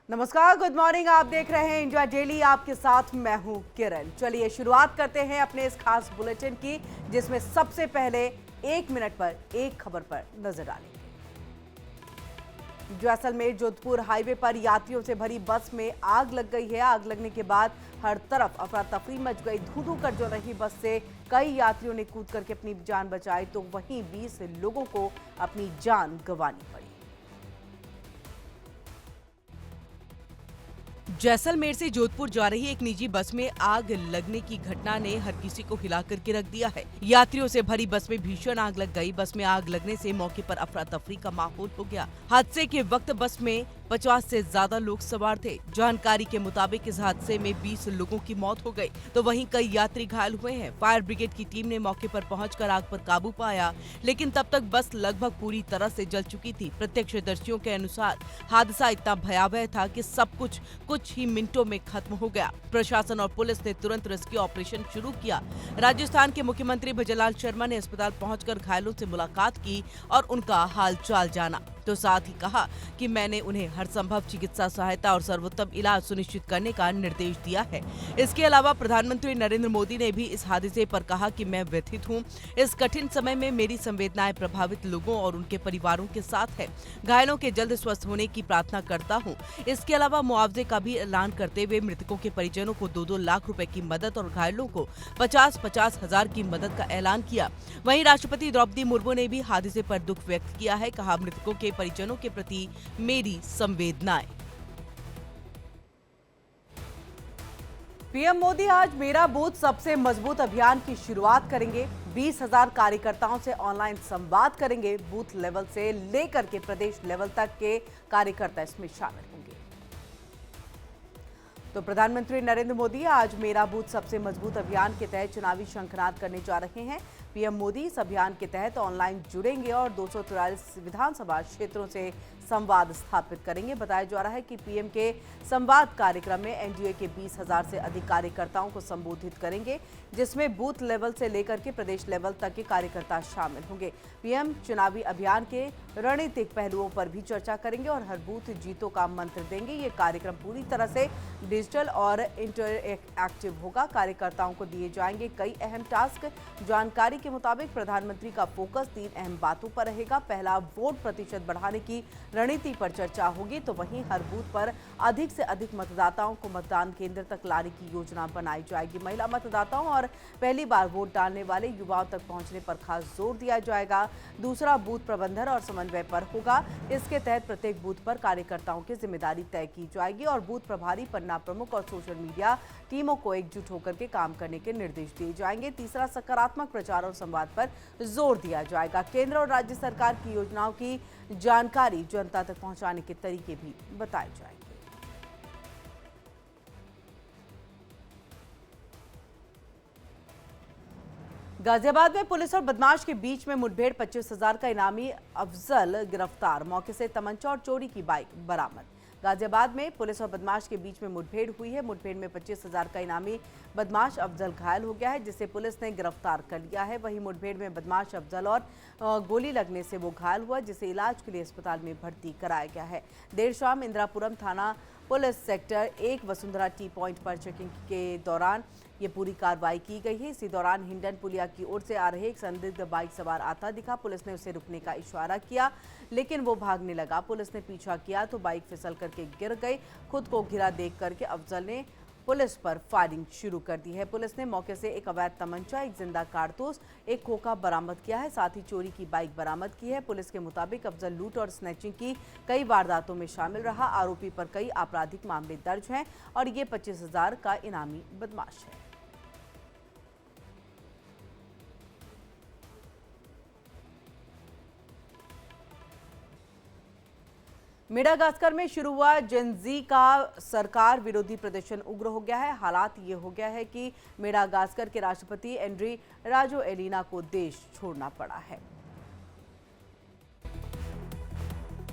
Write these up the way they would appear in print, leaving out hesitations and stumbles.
नमस्कार, good morning. आप देख रहे हैं इंडिया डेली। आपके साथ मैं हूं किरण। चलिए शुरुआत करते हैं अपने इस खास बुलेटिन की, जिसमें सबसे पहले 1 मिनट पर एक खबर पर नजर डालेंगे। जैसलमेर जोधपुर हाईवे पर यात्रियों से भरी बस में आग लग गई है। आग लगने के बाद हर तरफ अफरा तफरी मच गई। धू-धू कर जो रही बस से कई यात्रियों ने कूद करके अपनी जान बचाई, तो वहीं 20 लोगों को अपनी जान गंवानी पड़ी। जैसलमेर से जोधपुर जा रही एक निजी बस में आग लगने की घटना ने हर किसी को हिला करके रख दिया है। यात्रियों से भरी बस में भीषण आग लग गई। बस में आग लगने से मौके पर अफरा तफरी का माहौल हो गया। हादसे के वक्त बस में 50 से ज्यादा लोग सवार थे। जानकारी के मुताबिक इस हादसे में 20 लोगों की मौत हो गई, तो वहीं कई यात्री घायल हुए हैं। फायर ब्रिगेड की टीम ने मौके पर पहुंचकर आग पर काबू पाया, लेकिन तब तक बस लगभग पूरी तरह से जल चुकी थी। प्रत्यक्षदर्शियों के अनुसार हादसा इतना भयावह था कि सब कुछ ही मिनटों में खत्म हो गया। प्रशासन और पुलिस ने तुरंत रेस्क्यू ऑपरेशन शुरू किया। राजस्थान के मुख्यमंत्री भजनलाल शर्मा ने अस्पताल पहुंचकर घायलों से मुलाकात की और उनका हालचाल जाना, तो साथ ही कहा कि मैंने उन्हें हर संभव चिकित्सा सहायता और सर्वोत्तम इलाज सुनिश्चित करने का निर्देश दिया है। इसके अलावा प्रधानमंत्री नरेंद्र मोदी ने भी इस हादसे पर कहा कि मैं व्यथित हूं। इस कठिन समय में मेरी संवेदनाएं प्रभावित लोगों और उनके परिवारों के साथ है। घायलों के जल्द स्वस्थ होने की प्रार्थना करता हूं। इसके अलावा मुआवजे का भी ऐलान करते हुए मृतकों के परिजनों को 2-2 लाख रुपए की मदद और घायलों को 50-50 हजार की मदद का ऐलान किया। वहीं राष्ट्रपति द्रौपदी मुर्मू ने भी हादसे पर दुख व्यक्त किया है। कहा, मृतकों के परिजनों के प्रति मेरी संवेदनाएं। पीएम मोदी आज मेरा बूथ सबसे मजबूत अभियान की शुरुआत करेंगे। 20,000 कार्यकर्ताओं से ऑनलाइन संवाद करेंगे। बूथ लेवल से लेकर के प्रदेश लेवल तक के कार्यकर्ता इसमें शामिल होंगे। तो प्रधानमंत्री नरेंद्र मोदी आज मेरा बूथ सबसे मजबूत अभियान के तहत चुनावी शंखनाद करने जा रहे हैं। पीएम मोदी इस अभियान के तहत ऑनलाइन जुड़ेंगे और 243 विधानसभा क्षेत्रों से संवाद स्थापित करेंगे। बताया जा रहा है कि पीएम के संवाद कार्यक्रम में एनडीए के 20,000 से अधिक कार्यकर्ताओं को संबोधित करेंगे, जिसमें बूथ लेवल से लेकर के प्रदेश लेवल तक के कार्यकर्ता शामिल होंगे। पीएम चुनावी अभियान के रणनीतिक पहलुओं पर भी चर्चा करेंगे और हर बूथ जीतो का मंत्र देंगे। ये कार्यक्रम पूरी तरह से डिजिटल और इंटरएक्टिव होगा। कार्यकर्ताओं को दिए जाएंगे कई अहम टास्क। जानकारी के मुताबिक प्रधानमंत्री का फोकस 3 अहम बातों पर रहेगा। पहला, वोट प्रतिशत बढ़ाने की रणनीति पर चर्चा होगी, तो वहीं हर बूथ पर अधिक से अधिक मतदाताओं को मतदान केंद्र तक लाने की योजना बनाई जाएगी। महिला मतदाताओं और पहली बार वोट डालने वाले युवाओं तक पहुंचने पर खास जोर दिया जाएगा। दूसरा, बूथ प्रबंधन और समन्वय पर होगा। इसके तहत प्रत्येक बूथ पर कार्यकर्ताओं की जिम्मेदारी तय की जाएगी और बूथ प्रभारी, पन्ना प्रमुख और सोशल मीडिया टीमों को एकजुट होकर के काम करने के निर्देश दिए जाएंगे। तीसरा, सकारात्मक प्रचार और संवाद पर जोर दिया जाएगा। केंद्र और राज्य सरकार की योजनाओं की जानकारी जनता तक पहुंचाने के तरीके भी बताए जाएंगे। गाजियाबाद में पुलिस और बदमाश के बीच में मुठभेड़। 25,000 का इनामी अफजल गिरफ्तार। मौके से तमंचा और चोरी की बाइक बरामद। गाजियाबाद में पुलिस और बदमाश के बीच में मुठभेड़ हुई है। मुठभेड़ में 25,000 का इनामी बदमाश अफजल घायल हो गया है, जिसे पुलिस ने गिरफ्तार कर लिया है। वहीं मुठभेड़ में बदमाश अफजल और गोली लगने से वो घायल हुआ, जिसे इलाज के लिए अस्पताल में भर्ती कराया गया है। देर शाम इंदिरापुरम थाना police sector 1 Vasundhara T point पर चेकिंग के दौरान ये पूरी कार्रवाई की गई है। इसी दौरान हिंडन पुलिया की ओर से आ रहे एक संदिग्ध बाइक सवार आता दिखा। पुलिस ने उसे रुकने का इशारा किया, लेकिन वो भागने लगा। पुलिस ने पीछा किया तो बाइक फिसल करके गिर गई। खुद को घिरा देख करके अफजल ने पुलिस पर फायरिंग शुरू कर दी है। पुलिस ने मौके से एक अवैध तमंचा, एक जिंदा कारतूस, एक खोखा बरामद किया है। साथ ही चोरी की बाइक बरामद की है। पुलिस के मुताबिक अफजल लूट और स्नैचिंग की कई वारदातों में शामिल रहा। आरोपी पर कई आपराधिक मामले दर्ज हैं और ये 25,000 का इनामी बदमाश है। मेडागास्कर में शुरू हुआ जेनजी का सरकार विरोधी प्रदर्शन उग्र हो गया है। हालात ये हो गया है कि मेडागास्कर के राष्ट्रपति एंड्री राजोएलिना को देश छोड़ना पड़ा है।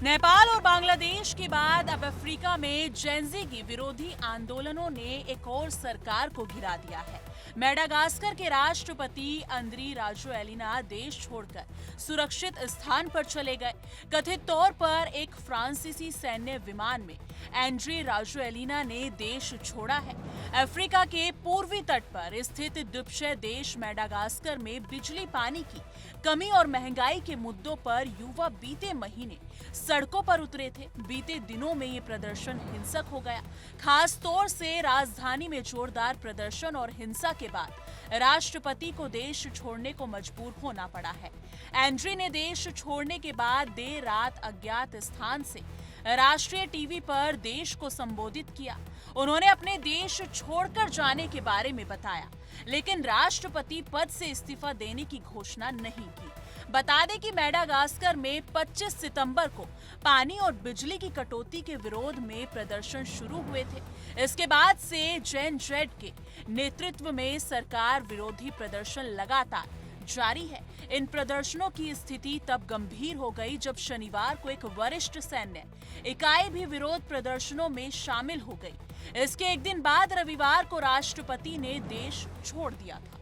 नेपाल और बांग्लादेश के बाद अब अफ्रीका में जेनजी की विरोधी आंदोलनों ने एक और सरकार को गिरा दिया है। मेडागास्कर के राष्ट्रपति अंद्री राजोएलिना देश छोड़कर सुरक्षित स्थान पर चले गए। कथित तौर पर एक फ्रांसीसी सैन्य विमान में एंड्री राजोएलिना ने देश छोड़ा है। अफ्रीका के पूर्वी तट पर स्थित द्वीपीय देश मेडागास्कर में बिजली पानी की कमी और महंगाई के मुद्दों पर युवा बीते महीने सड़कों पर उतरे थे। बीते दिनों में ये प्रदर्शन हिंसक हो गया। खास तौर से राजधानी में जोरदार प्रदर्शन और हिंसा के बाद राष्ट्रपति को देश छोड़ने को मजबूर होना पड़ा है। एंड्री ने देश छोड़ने के बाद देर रात अज्ञात स्थान से राष्ट्रीय टीवी पर देश को संबोधित किया। उन्होंने अपने देश छोड़कर जाने के बारे में बताया, लेकिन राष्ट्रपति पद से इस्तीफा देने की घोषणा नहीं की। बता दें कि मेडागास्कर में 25 सितंबर को पानी और बिजली की कटौती के विरोध में प्रदर्शन शुरू हुए थे। इसके बाद से जेन जेड के नेतृत्व में सरकार विरोधी प्रदर्शन लगातार जारी है। इन प्रदर्शनों की स्थिति तब गंभीर हो गई जब शनिवार को एक वरिष्ठ सैन्य इकाई भी विरोध प्रदर्शनों में शामिल हो गई। इसके एक दिन बाद रविवार को राष्ट्रपति ने देश छोड़ दिया था।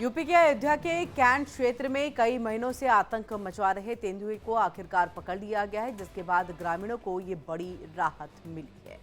यूपी के अयोध्या के कैंट क्षेत्र में कई महीनों से आतंक मचा रहे तेंदुए को आखिरकार पकड़ लिया गया है, जिसके बाद ग्रामीणों को ये बड़ी राहत मिली है।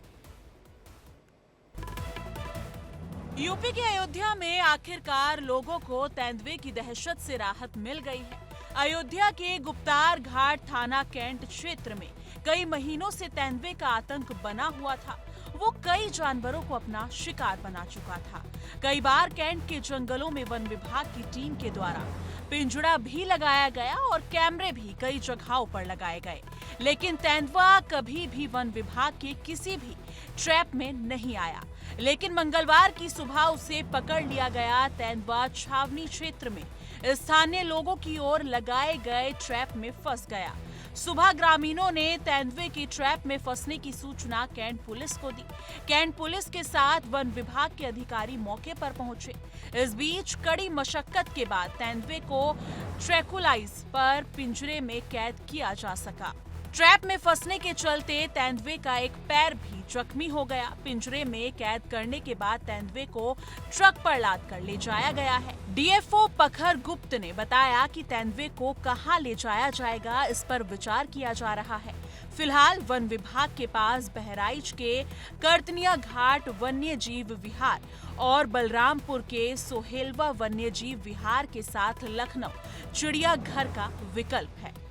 यूपी के अयोध्या में आखिरकार लोगों को तेंदुए की दहशत से राहत मिल गई है। अयोध्या के गुप्तार घाट थाना कैंट क्षेत्र में कई महीनों से तेंदुए का आतंक बना हुआ था। वो कई जानवरों को अपना शिकार बना चुका था। कई बार कैंट के जंगलों में वन विभाग की टीम के द्वारा पिंजड़ा भी लगाया गया और कैमरे भी कई जगहों पर लगाए गए, लेकिन तेंदुआ कभी भी वन विभाग के किसी भी ट्रैप में नहीं आया। लेकिन मंगलवार की सुबह उसे पकड़ लिया गया। तेंदुआ छावनी क्षेत्र में स्थानीय लोगों की ओर लगाए गए ट्रैप में फंस गया। सुबह ग्रामीणों ने तेंदुए की ट्रैप में फंसने की सूचना कैंट पुलिस को दी। कैंट पुलिस के साथ वन विभाग के अधिकारी मौके पर पहुंचे। इस बीच कड़ी मशक्कत के बाद तेंदुए को ट्रैकुलाइज पर पिंजरे में कैद किया जा सका। ट्रैप में फंसने के चलते तेंदुए का एक पैर भी जख्मी हो गया। पिंजरे में कैद करने के बाद तेंदुए को ट्रक पर लाद कर ले जाया गया है। डीएफओ पखर गुप्त ने बताया कि तेंदुए को कहां ले जाया जाएगा, इस पर विचार किया जा रहा है। फिलहाल वन विभाग के पास बहराइच के कर्तनिया घाट वन्य जीव विहार और बलरामपुर के सोहेलवा वन्य जीव विहार के साथ लखनऊ चिड़ियाघर का विकल्प है।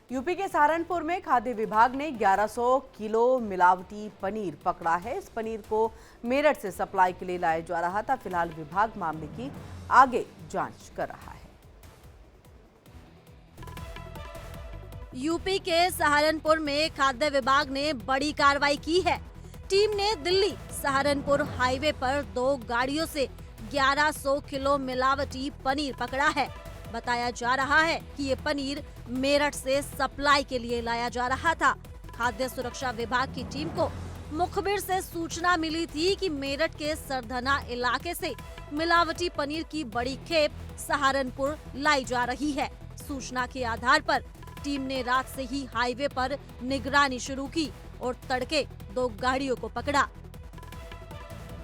यूपी के सहारनपुर में खाद्य विभाग ने 1100 किलो मिलावटी पनीर पकड़ा है। इस पनीर को मेरठ से सप्लाई के लिए लाया जा रहा था। फिलहाल विभाग मामले की आगे जांच कर रहा है। यूपी के सहारनपुर में खाद्य विभाग ने बड़ी कार्रवाई की है। टीम ने दिल्ली सहारनपुर हाईवे पर 2 गाड़ियों से 1100 किलो मिलावटी पनीर पकड़ा है। बताया जा रहा है कि ये पनीर मेरठ से सप्लाई के लिए लाया जा रहा था। खाद्य सुरक्षा विभाग की टीम को मुखबिर से सूचना मिली थी कि मेरठ के सरधना इलाके से मिलावटी पनीर की बड़ी खेप सहारनपुर लाई जा रही है। सूचना के आधार पर टीम ने रात से ही हाईवे पर निगरानी शुरू की और तड़के 2 गाड़ियों को पकड़ा।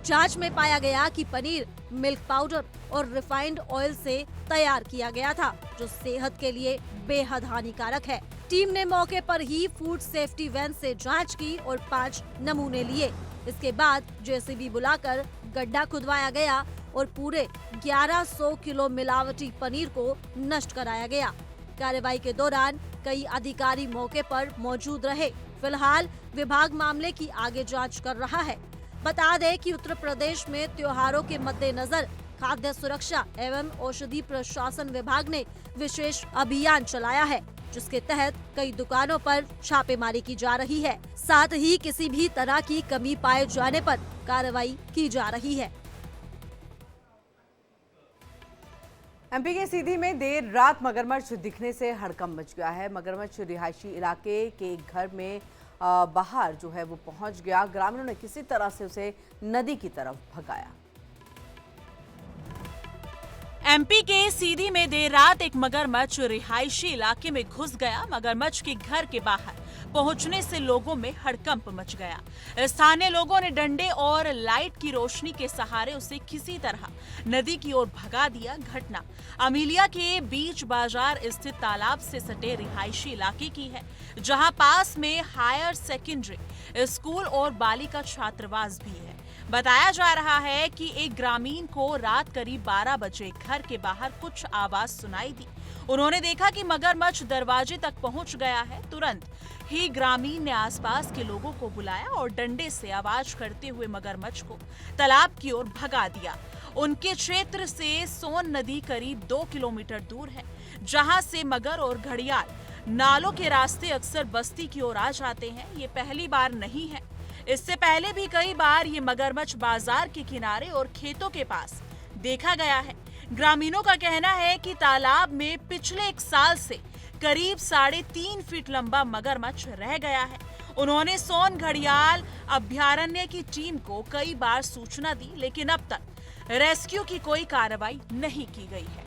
जांच में पाया गया कि पनीर मिल्क पाउडर और रिफाइंड ऑयल से तैयार किया गया था, जो सेहत के लिए बेहद हानिकारक है। टीम ने मौके पर ही फूड सेफ्टी वैन से जांच की और 5 नमूने लिए। इसके बाद जेसीबी बुलाकर गड्ढा खुदवाया गया और पूरे 1100 किलो मिलावटी पनीर को नष्ट कराया गया। कार्रवाई के दौरान कई अधिकारी मौके पर मौजूद रहे। फिलहाल विभाग मामले की आगे जांच कर रहा है। बता दें कि उत्तर प्रदेश में त्योहारों के मद्देनजर खाद्य सुरक्षा एवं औषधि प्रशासन विभाग ने विशेष अभियान चलाया है, जिसके तहत कई दुकानों पर छापेमारी की जा रही है। साथ ही किसी भी तरह की कमी पाए जाने पर कार्रवाई की जा रही है। एमपी के सीधी में देर रात मगरमच्छ दिखने से हड़कंप मच गया है। मगरमच्छ रिहायशी इलाके के एक घर में बाहर जो है वो पहुंच गया। ग्रामीणों ने किसी तरह से उसे नदी की तरफ भगाया। एमपी के सीधी में देर रात एक मगरमच्छ रिहायशी इलाके में घुस गया। मगरमच्छ के घर के बाहर पहुंचने से लोगों में हड़कंप मच गया। स्थानीय लोगों ने डंडे और लाइट की रोशनी के सहारे उसे किसी तरह नदी की ओर भगा दिया। घटना अमीलिया के बीच बाजार स्थित तालाब से सटे रिहायशी इलाके की है, जहां पास में हायर सेकेंडरी स्कूल और बालिका छात्रावास भी है। बताया जा रहा है कि एक ग्रामीण को रात करीब 12 बजे घर के बाहर कुछ आवाज सुनाई दी। उन्होंने देखा कि मगरमच्छ दरवाजे तक पहुंच गया है। तुरंत ही ग्रामीण ने आसपास के लोगों को बुलाया और डंडे से आवाज करते हुए मगरमच्छ को तालाब की ओर भगा दिया। उनके क्षेत्र से सोन नदी करीब 2 किलोमीटर दूर है, जहां से मगर और घड़ियाल नालों के रास्ते अक्सर बस्ती की ओर आ जाते हैं। ये पहली बार नहीं है, इससे पहले भी कई बार ये मगरमच्छ बाजार के किनारे और खेतों के पास देखा गया है। ग्रामीणों का कहना है कि तालाब में पिछले 1 साल से करीब 3.5 फीट लंबा मगरमच्छ रह गया है। उन्होंने सोन घड़ियाल अभयारण्य की टीम को कई बार सूचना दी, लेकिन अब तक रेस्क्यू की कोई कार्रवाई नहीं की गई है।